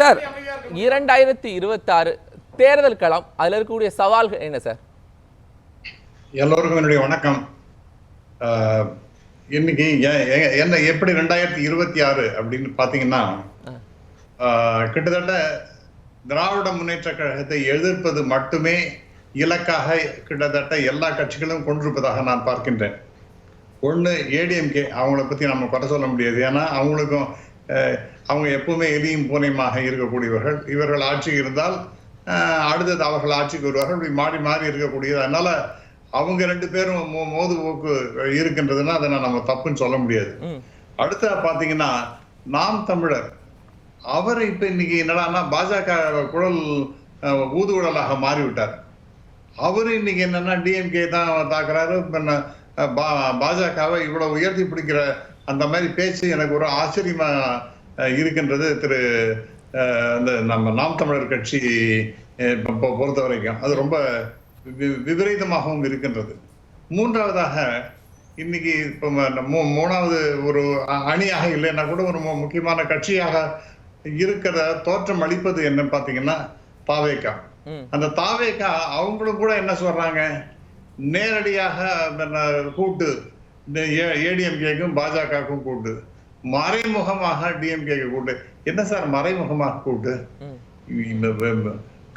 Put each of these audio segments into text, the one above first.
Sir 2026 தேர்தல் களம், அதுல இருக்கக்கூடிய சவால்கள் என்ன சார்? எல்லோருக்கும் என்னுடைய வணக்கம். இன்னைக்கு என்ன எப்படி 2026 அப்படின்னு பாத்தீங்கன்னா, கிட்டத்தட்ட திராவிட முன்னேற்ற கழகத்தை எதிர்ப்பது மட்டுமே இலக்காக கிட்டத்தட்ட எல்லா கட்சிகளும் கொண்டிருப்பதாக நான் பார்க்கின்றேன். ஒன்று ஏடிஎம்கே, அவங்கள பத்தி நம்ம குறை சொல்ல முடியாது. ஏன்னா அவங்களுக்கும் அவங்க எப்பவுமே எலியும் பூனையுமாக இருக்கக்கூடியவர்கள். இவர்கள் ஆட்சி இருந்தால் அடுத்தது அவர்கள் ஆட்சிக்கு வருவார்கள். இப்படி மாறி மாறி இருக்கக்கூடியது. அதனால அவங்க ரெண்டு பேரும் மோது போக்கு இருக்கின்றதுன்னா அதை நம்ம தப்புன்னு சொல்ல முடியாது. அடுத்த பாத்தீங்கன்னா நாம் தமிழர், அவர் இப்ப இன்னைக்கு என்னடான்னா பாஜக குழல் ஊதுகுழலாக மாறிவிட்டார். அவரு இன்னைக்கு என்னன்னா டிஎம்கே தான் தாக்குறாரு. பாஜகவை இவ்வளவு உயர்த்தி பிடிக்கிற அந்த மாதிரி பேச்சு எனக்கு ஒரு ஆச்சரியமா இருக்கின்றது. நம்ம நாம் தமிழர் கட்சி பொறுத்த வரைக்கும் அது ரொம்ப விபரீதமாகவும் இருக்கின்றது. மூன்றாவதாக இன்னைக்கு இப்ப மூணாவது ஒரு அணியாக இல்லைன்னா கூட ஒரு முக்கியமான கட்சியாக இருக்கிற தோற்றம் அளிப்பது என்ன பாத்தீங்கன்னா தாவேகா. அந்த தாவேகா அவங்களும் கூட என்ன சொல்றாங்க, நேரடியாக கூட்டு ஏடிஎம்கேக்கும் பாஜகவுக்கும் கூட்டு, மறைமுகமாக டிஎம்கேக்கு கூட்டு. என்ன சார் மறைமுகமாக கூட்டு?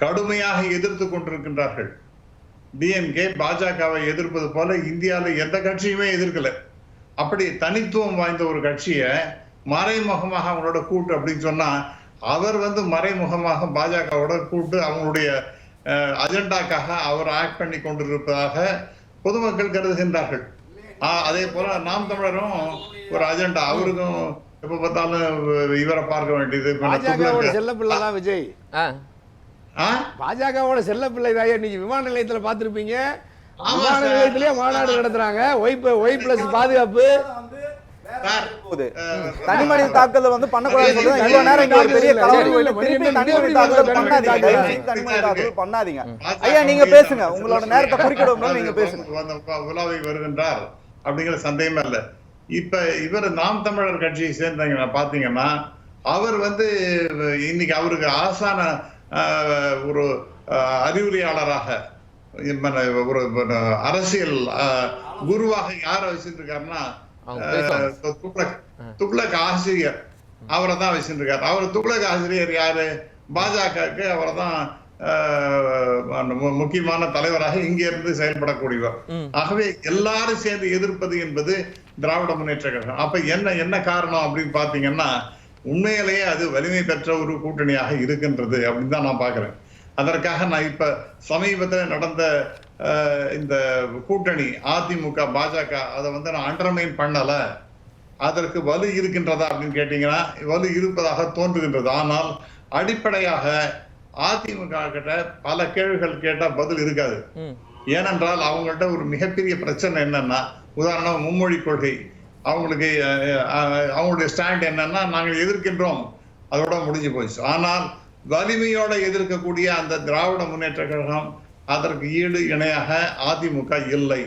கடுமையாக எதிர்த்து கொண்டிருக்கின்றார்கள். டிஎம்கே பாஜகவை எதிர்ப்பது போல இந்தியாவில் எந்த கட்சியுமே எதிர்க்கல. அப்படி தனித்துவம் வாய்ந்த ஒரு கட்சியை மறைமுகமாக அவங்களோட கூட்டு அப்படின்னு சொன்னா, அவர் மறைமுகமாக பாஜகவோட கூட்டு அவங்களுடைய அஜெண்டாக்காக அவர் ஆக்ட் பண்ணி கொண்டிருப்பதாக பொதுமக்கள் கருதுகின்றார்கள். அதே போல நாம் தமிழரும் ஒரு அஜெண்டா, அவருக்கும் எப்ப பார்த்தாலும் இவரை பார்க்க வேண்டியது. செல்ல பிள்ளைதான் விஜய், பாஜகவோட செல்ல பிள்ளை தான். நீங்க விமான நிலையத்துல பாத்திருப்பீங்க, விமான நிலையத்திலேயே மாநாடு நடத்துறாங்க. ஒய் பிளஸ் பாதுகாப்பு தனிமனித தாக்குதல் பண்ணக்கூடாது. இவ்வளவு நேரம் இங்க ஒரு பெரிய திருப்பி தனிமனித தாக்குதல் பண்ணாதீங்க ஐயா. நீங்க பேசுங்க, உங்களோட நேரத்தை குறிக்கிட நீங்க பேசுங்க. உலாவை வருகின்றார் அப்படிங்கிற சந்தேகமே இல்ல. இப்ப இவர் நாம் தமிழர் கட்சியை சேர்ந்தவங்க பாத்தீங்கன்னா, அவர் இன்னைக்கு அவருக்கு ஆசான ஒரு அறிவுரையாளராக ஒரு அரசியல் குருவாக யார வச்சிருக்காருன்னா துக்ளக் ஆசிரியர், அவரை தான் வச்சிருக்காரு. அவர் துக்ளக் ஆசிரியர் யாரு? பாஜகவுக்கு அவரை தான் முக்கியமான தலைவராக இங்க இருந்து செயல்படக்கூடியவர். ஆகவே எல்லாரும் சேர்ந்து எதிர்ப்பது என்பது திராவிட முன்னேற்ற கழகம். அப்ப என்ன காரணம் அப்படின்னு பாத்தீங்கன்னா, உண்மையிலேயே அது வலிமை பெற்ற ஒரு கூட்டணியாக இருக்கின்றது அப்படின்னு தான் நான் பாக்குறேன். அதற்காக நான் இப்ப சமீபத்தில் நடந்த இந்த கூட்டணி அதிமுக பாஜக அதை நான் அண்டர்மைன் பண்ணல. அதற்கு வலு இருக்கின்றதா அப்படின்னு கேட்டீங்கன்னா வலு இருப்பதாக தோன்றுகின்றது. ஆனால் அடிப்படையாக அதிமுக கிட்ட பல கேள்விகள் கேட்டா பதில் இருக்காது. ஏனென்றால் அவங்கள்ட்ட ஒரு மிகப்பெரிய பிரச்சனை என்னன்னா, உதாரணம் மும்மொழி கொள்கை. அவங்களுக்கு அவங்களுடைய ஸ்டாண்ட் என்னன்னா, நாங்கள் எதிர்க்கின்றோம், அதோட முடிஞ்சு போச்சு. ஆனால் வலிமையோட எதிர்க்கக்கூடிய அந்த திராவிட முன்னேற்ற கழகம், அதற்கு ஈடு இணையாக அதிமுக இல்லை.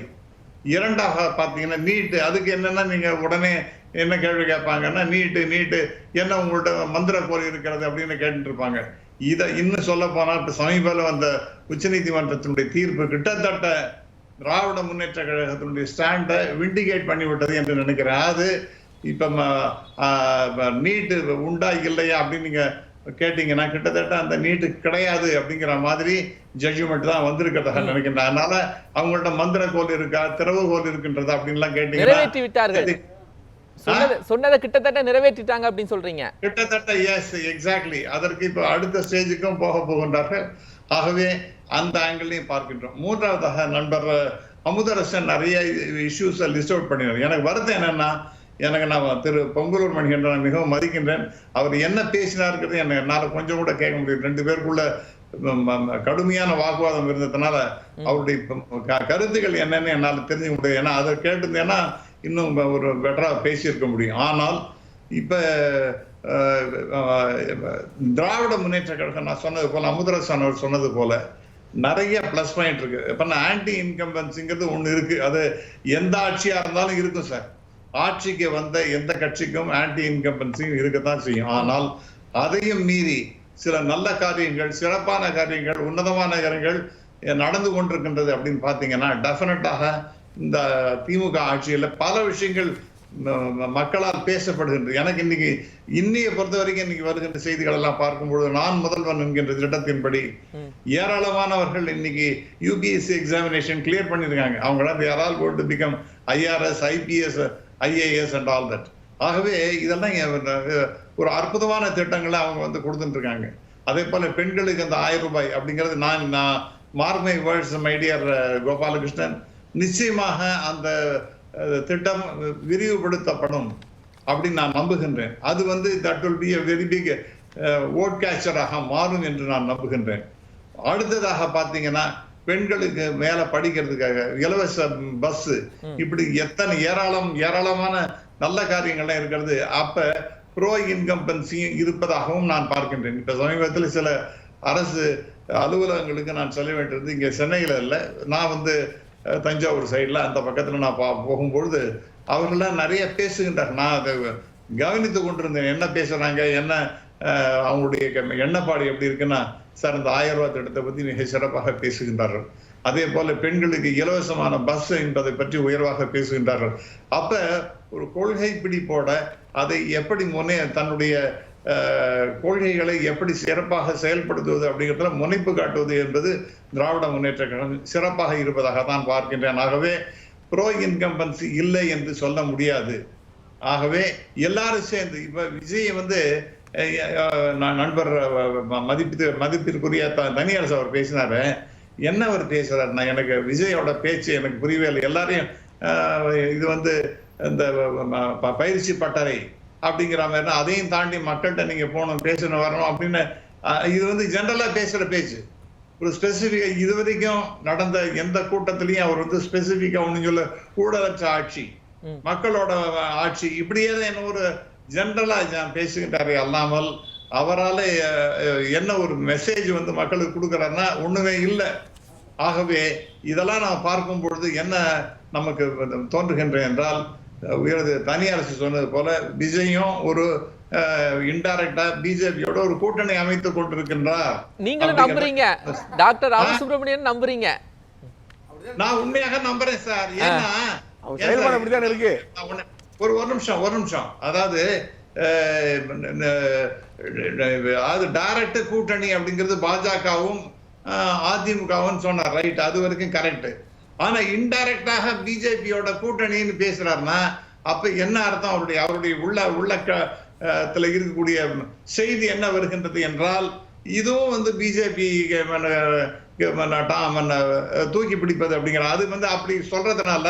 இரண்டாக பாத்தீங்கன்னா நீட்டு. அதுக்கு என்னன்னா, நீங்க உடனே என்ன கேள்வி கேட்பாங்கன்னா, நீட்டு என்ன உங்கள்ட்ட மந்திர கோரி இருக்கிறது அப்படின்னு கேட்டுட்டு இருப்பாங்க. இதை இன்னும் சொல்ல போனா இப்ப சமீபத்தில் வந்த உச்ச நீதிமன்றத்தினுடைய தீர்ப்பு கிட்டத்தட்ட திராவிட முன்னேற்ற கழகத்தினுடைய ஸ்டாண்டை விண்டிகேட் பண்ணிவிட்டது என்று நினைக்கிறேன். அது இப்ப நீட்டு உண்டா இல்லையா அப்படின்னு நீங்க கேட்டீங்கன்னா, கிட்டத்தட்ட அந்த நீட்டு கிடையாது அப்படிங்கிற மாதிரி ஜட்ஜ்மெண்ட் தான் வந்திருக்கிறதா நினைக்கிறேன். அதனால அவங்கள்ட்ட மந்திர கோல் இருக்கா, திறவுகோல் இருக்கின்றதா அப்படின்லாம் கேட்டீங்கன்னா, சொன்னதை கிட்டத்தட்ட நிறைவேற்றிட்டாங்க அப்படின்னு சொல்றீங்க. கிட்டத்தட்ட எஸ், எக்ஸாக்ட்லி. அதற்கு இப்ப அடுத்த ஸ்டேஜுக்கும் போகின்றார்கள். ஆகவே அந்த ஆங்கிளையும் பார்க்கின்றோம். மூன்றாவதாக நண்பர் அமுதரசன் நிறைய இஷ்யூஸ் லிஸ்ட் அவுட் பண்ணினார். எனக்கு வருத்தம் என்னன்னா, நான் திரு பொங்கலூர் மணிகண்டன் மிகவும் மதிக்கின்றேன். அவர் என்ன பேசினாருங்கிறது என்னால கொஞ்சம் கூட கேட்க முடியும். ரெண்டு பேருக்குள்ள கடுமையான வாக்குவாதம் இருந்ததுனால அவருடைய கருத்துக்கள் என்னன்னு என்னால தெரிஞ்சுக்க முடியும். ஏன்னா அதை கேட்டிருந்தேன்னா இன்னும் ஒரு பெட்டரா பேசியிருக்க முடியும். ஆனால் இப்ப திராவிட முன்னேற்ற கழகம் நான் சொன்னது போல, அமுதரசன் அவர் சொன்னது போல நிறைய பிளஸ் பாயிண்ட் இருக்கு. இப்ப ஆன்டி இன்கம்பன்சிங்கிறது ஒண்ணு இருக்கு. அது எந்த ஆட்சியா இருந்தாலும் இருக்கும் சார். ஆட்சிக்கு வந்த எந்த கட்சிக்கும் ஆன்டி இன்கம்பன்சி இருக்கத்தான் செய்யும். ஆனால் அதையும் மீறி சில நல்ல காரியங்கள், சிறப்பான காரியங்கள், உன்னதமான காரியங்கள் நடந்து கொண்டிருக்கின்றது அப்படின்னு பாத்தீங்கன்னா டெஃபினட்டாக இந்த திமுக ஆட்சியில பல விஷயங்கள் மக்களால் பேசப்படுகின்றது. எனக்கு இன்னைய பொறுத்த வரைக்கும் இன்னைக்கு வருகின்ற செய்திகள் எல்லாம் பார்க்கும்போது நான் முதல்வன் என்கின்ற திட்டத்தின்படி ஏராளமானவர்கள் இன்னைக்கு யூபிஎஸ்சி எக்ஸாமினேஷன் கிளியர் பண்ணிருக்காங்க. அவங்களாம் யாரால் got to become IRS, IPS, IAS and all that. ஆகவே இதெல்லாம் ஒரு அற்புதமான திட்டங்களை அவங்க வந்து கொடுத்துட்டு இருக்காங்க. அதே போல பெண்களுக்கு அந்த 1000 ரூபாய் அப்படிங்கிறது நான் mark my words my dear Gopalakrishnan, நிச்சயமாக அந்த திட்டம் விரிவுபடுத்தப்படும் அப்படின்னு நான் நம்புகின்றேன். அது வந்து that will be a very big vote catcher-ஆக மாறும் என்று நான் நம்புகின்றேன். அடுத்ததாக பாத்தீங்கன்னா பெண்களுக்கு மேல படிக்கிறதுக்காக இலவச பஸ், இப்படி எத்தனை ஏராளமான நல்ல காரியங்கள்லாம் இருக்கிறது. அப்ப ப்ரோ இன்கம்பன்சியும் இருப்பதாகவும் நான் பார்க்கின்றேன். இப்ப சமீபத்தில் சில அரசு அலுவலகங்களுக்கு நான் சொல்ல வேண்டியது, இங்க சென்னையில இல்லை, நான் வந்து தஞ்சாவூர் சைட்ல அந்த பக்கத்துல நான் போகும்பொழுது அவர்கள்லாம் நிறைய பேசுகின்றார். நான் அதை கவனித்து கொண்டிருந்தேன். என்ன பேசுறாங்க, என்ன அவங்களுடைய எண்ணப்பாடு எப்படி இருக்குன்னா, சார் இந்த 1000 ரூபாய் திட்டத்தை பத்தி மிக சிறப்பாக பேசுகின்றார்கள். அதே போல பெண்களுக்கு இலவசமான பஸ் என்பதை பற்றி உயர்வாக பேசுகின்றார்கள். அப்ப ஒரு கொள்கை பிடிப்போட அதை எப்படி தன்னுடைய கொள்கைகளை எப்படி சிறப்பாக செயல்படுத்துவது அப்படிங்கிறதுல முனைப்பு காட்டுவது என்பது திராவிட முன்னேற்ற கழகம் சிறப்பாக இருப்பதாக தான் பார்க்கின்றேன். ஆகவே ப்ரோ இன்கம்பன்சி இல்லை என்று சொல்ல முடியாது. ஆகவே எல்லாரும் சேர்ந்து இப்ப விஜய் வந்து நண்பர் மதிப்பிற்குரிய தனியரசு அவர் பேசினாரு. என்ன அவர் பேசுறாருன்னா, எனக்கு விஜயோட பேச்சு எனக்கு புரியவே இல்லை. எல்லாரையும் இது வந்து இந்த பயிற்சி பட்டறை அப்படிங்கிற மாதிரி, அதையும் தாண்டி மக்கள்கிட்ட நீங்க போகணும், பேசணும், வரணும் அப்படின்னு இது வந்து ஜெனரலா பேசுற பேச்சு. ஒரு ஸ்பெசிபிக்கா இதுவரைக்கும் நடந்த எந்த கூட்டத்திலையும் அவர் வந்து ஸ்பெசிபிக்கா ஒண்ணு சொல்ல, ஊழலற்ற ஆட்சி, மக்களோட ஆட்சி, இப்படியே தான் என்ன ஒரு ஜெனரலா பேசுகின்றாரே அல்லாமல் அவரால் என்ன ஒரு மெசேஜ் வந்து மக்களுக்கு கொடுக்குறாருன்னா ஒண்ணுமே இல்லை. ஆகவே இதெல்லாம் நான் பார்க்கும் பொழுது என்ன நமக்கு தோன்றுகின்றேன் என்றால், தனியரசு சொன்னது போல விஜயும் ஒரு இன்டைரக்டா பிஜேபியோட ஒரு கூட்டணி அமைத்துக் கொண்டிருக்கின்றார். நீங்களும் நம்புறீங்க, டாக்டர் ராமசுப்ரமணியன் நம்புறீங்க? நான் உண்மையாக நம்புறேன் சார். ஏன்னா இருக்கு. ஒரு நிமிஷம். அதாவது டைரக்ட் கூட்டணி அப்படிங்கிறது பாஜகவும் அதிமுகவும் சொன்னார், ரைட், அது வரைக்கும் கரெக்ட். ஆனா இன்டைரக்டாக பிஜேபியோட கூட்டணின்னு பேசுறாருன்னா அப்ப என்ன அர்த்தம்? அவருடைய உள்ளத்துல இருக்கக்கூடிய செய்தி என்ன வருகின்றது என்றால், இதுவும் வந்து பிஜேபி தூக்கி பிடிப்பது அப்படிங்கிற, அது வந்து அப்படி சொல்றதுனால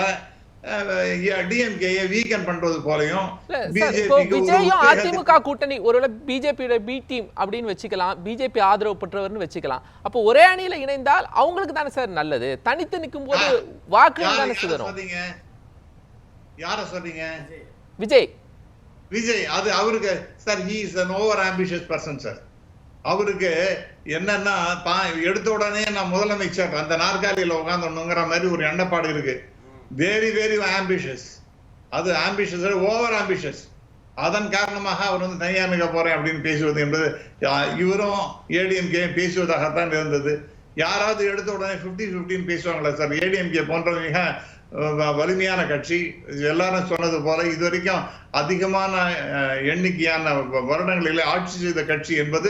டிஎம்கே வீக்கன் பண்றது போலயும் விஜயும் அதிமுக கூட்டணி ஒருவேளை பிஜேபியோட பி டீம் அப்படின்னு வச்சுக்கலாம், பிஜேபி ஆதரவு பெற்றவர்னு வச்சுக்கலாம். அப்போ ஒரே அணியில இணைந்தால் அவங்களுக்கு தானே சார் நல்லது. தனித்து நிற்கும் போது வாக்குகள் தானே சிதறும். யார சொல்றீங்க? விஜய். அது அவருக்கு sir, he is an over ambitious person sir. அவருக்கு என்னன்னா எடுத்த உடனே நான் முதலமைச்சர் அந்த நாற்காலியில உட்கார்ந்துங்கிற மாதிரி ஒரு எண்ணப்பாடு இருக்கு. Very very ambitious. அது ஆம்பிஷியஸ், ஓவர் ஆம்பிஷியஸ். அதன் காரணமாக அவர் வந்து தனியானுக்க போறேன் அப்படின்னு பேசுவது என்பது இவரும் ஏடிஎம்கே பேசுவதாகத்தான் இருந்தது. யாராவது எடுத்த உடனே 50-50 பேசுவாங்களா சார்? ஏடிஎம்கே போன்ற மிக வலிமையான கட்சி, எல்லாரும் சொன்னது போல இதுவரைக்கும் அதிகமான எண்ணிக்கையான வருடங்களில் ஆட்சி செய்த கட்சி என்பது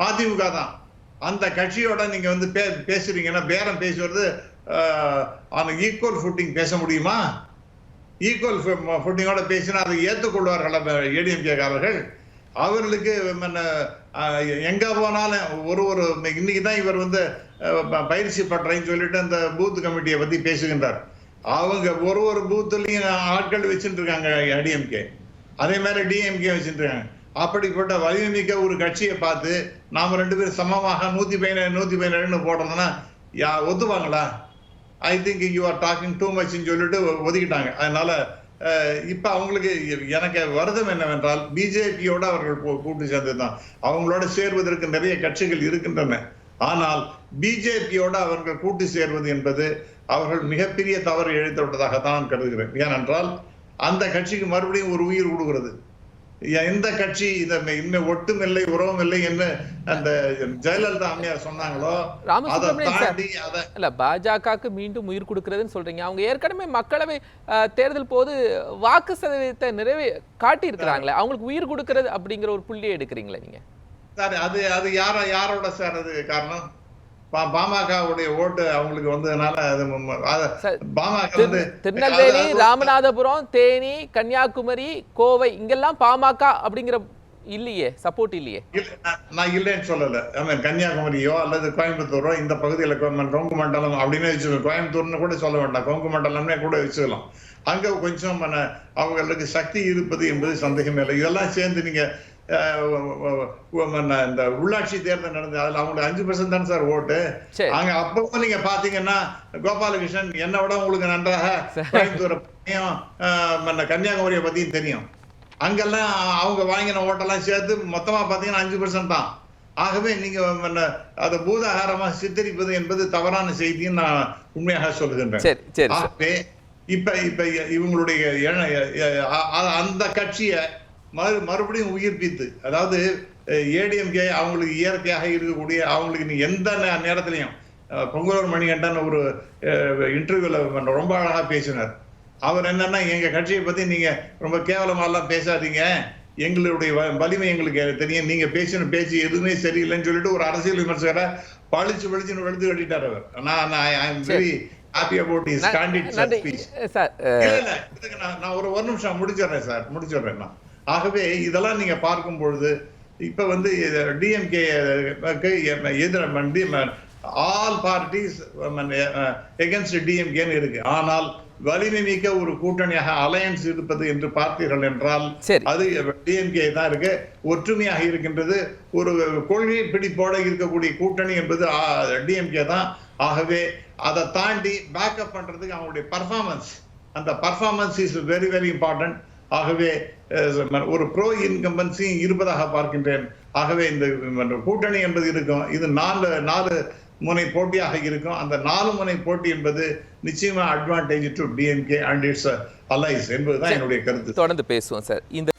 அதிமுக தான். அந்த கட்சியோட நீங்க வந்து பேசுறீங்கன்னா பேரம் பேசுவது ஈக்குவல் ஃபுட்டிங் பேச முடியுமா? ஈக்குவல் ஃபுட்டிங்கோட பேசினா அதை ஏற்றுக்கொள்வார்கள் ஏடிஎம்கேக்காரர்கள். அவர்களுக்கு எங்க போனாலும் ஒரு இன்னைக்குதான் இவர் வந்து பயிற்சி பட்டறைன்னு சொல்லிட்டு அந்த பூத் கமிட்டியை பத்தி பேசுகின்றார். அவங்க ஒரு பூத்துலயும் ஆட்கள் வச்சுட்டு இருக்காங்க ஏடிஎம்கே, அதே மாதிரி டிஎம்கே வச்சுட்டு இருக்காங்க. அப்படிப்பட்ட வலிமைமிக்க ஒரு கட்சியை பார்த்து நாம 2 பேரும் சமமாக 117 போடுறதுன்னா ஒத்துவாங்களா? I think you are talking too மச்ன்னு சொல்லிட்டு ஒதுக்கிட்டாங்க. அதனால இப்ப அவங்களுக்கு எனக்கு வருத்தம் என்னவென்றால், பிஜேபியோட அவர்கள் கூட்டு சேர்ந்ததுதான். அவங்களோட சேர்வதற்கு நிறைய கட்சிகள் இருக்கின்றன. ஆனால் பிஜேபியோட அவர்கள் கூட்டு சேர்வது என்பது அவர்கள் மிகப்பெரிய தவறு இழைத்து விட்டதாகத்தான் கருதுகிறேன். ஏனென்றால் அந்த கட்சிக்கு மறுபடியும் ஒரு உயிர் கொடுக்கிறது. எந்த கட்சி இன்னும் ஒட்டும் இல்லை உறவும் இல்லை என்று அந்த ஜெயலலிதா அம்மையார் சொன்னாங்களோ அதை தாண்டி இல்ல பாஜகவுக்கு மீண்டும் உயிர் கொடுக்கிறதுன்னு சொல்றீங்க. அவங்க ஏற்கனவே மக்களவை தேர்தல் போது வாக்கு சதவீதத்தை காட்டி இருக்கிறாங்களே, அவங்களுக்கு உயிர் கொடுக்கிறது அப்படிங்கிற ஒரு புள்ளியை எடுக்கிறீங்களே நீங்க? சார் அது யாரோட சார் அது காரணம்? பாமகவுடைய ஓட்டு அவங்களுக்கு வந்ததுனால திருநெல்வேலி, ராமநாதபுரம், தேனி, கன்னியாகுமரி, கோவை இங்கெல்லாம் பாமக அப்படிங்கிற இல்லையே, சப்போர்ட் இல்லையே. நான் இல்லைன்னு சொல்லல. கன்னியாகுமரியோ அல்லது கோயம்புத்தூரோ இந்த பகுதியில் கொங்கு மண்டலம் அப்படின்னு வச்சுக்கோ, கோயம்புத்தூர்னு கூட சொல்ல வேண்டாம், கொங்கு மண்டலம்னே கூட வச்சுக்கலாம். அங்க கொஞ்சம் அவங்களுக்கு சக்தி இருப்பது என்பது சந்தேகமே இல்லை. இதெல்லாம் சேர்ந்து நீங்க இந்த உள்ளாட்சி தேர்தல் நடந்தது, அதுல அவங்களுக்கு 5% தானே சார் ஓட்டு. அங்க அப்பவும் நீங்க பாத்தீங்கன்னா கோபாலகிருஷ்ணன் என்னை விட உங்களுக்கு நன்றாக கோயம்புத்தூரை பத்தியும் கன்னியாகுமரியை பத்தியும் தெரியும். அங்கெல்லாம் அவங்க வாங்கின ஓட்டெல்லாம் சேர்த்து மொத்தமா பாத்தீங்கன்னா 5% தான். ஆகவே நீங்க அதை பூதாகாரமா சித்தரிப்பது என்பது தவறான செய்தின்னு நான் உண்மையாக சொல்லுகின்றேன். ஆகவே இப்ப இவங்களுடைய அந்த கட்சியை மறுபடியும் உயிர்ப்பித்து, அதாவது ஏடிஎம்கே அவங்களுக்கு இயற்கையாக இருக்கக்கூடிய அவங்களுக்கு எந்த நேரத்திலையும் பொங்கலூர் மணிகண்டன் ஒரு இன்டர்வியூல ரொம்ப அழகா பேசினார். அவர் என்னன்னா, எங்க கட்சியை பத்தி நீங்க ரொம்ப கேவலமாலாம் பேசாதீங்க, எங்களுடைய வலிமை எங்களுக்கு தெரியும், நீங்க பேசின பேச்சு எதுவுமே சரியில்லைன்னு சொல்லிட்டு ஒரு அரசியல் விமர்சகரை பழிச்சு வெளுத்து கட்டிட்டார் அவர். நான் very happy about his candid speech. நான் ஒரு நிமிஷம் முடிச்சிடுறேன் நான். ஆகவே இதெல்லாம் நீங்க பார்க்கும் பொழுது இப்ப டிஎம்கே ஆல் பார்ட்டிஸ் எகென்ஸ்ட் டிஎம்கேன்னு இருக்கு. ஆனால் வலிமை மிக்க ஒரு கூட்டணியாக அலையன்ஸ் இருப்பது என்று பார்த்தீர்கள் என்றால் அது டிஎம்கே தான் இருக்கு, ஒற்றுமையாக இருக்கின்றது. ஒரு கொள்கை பிடிப்போட இருக்கக்கூடிய கூட்டணி என்பது டிஎம்கே தான். ஆகவே அதை தாண்டி பேக்கப் பண்றதுக்கு அவங்களுடைய பர்ஃபார்மன்ஸ், அந்த performance is very very important. ஆகவே ஒரு ப்ரோ இன்கம்பன்சி இருப்பதாக பார்க்கின்றேன். ஆகவே இந்த கூட்டணி என்பது இருக்கும், இது 4 முனை போட்டியாக இருக்கும். அந்த 4 முனை போட்டி என்பது நிச்சயமா advantage to DMK and its allies என்பதுதான் என்னுடைய கருத்து. தொடர்ந்து பேசுவோம் சார். இந்த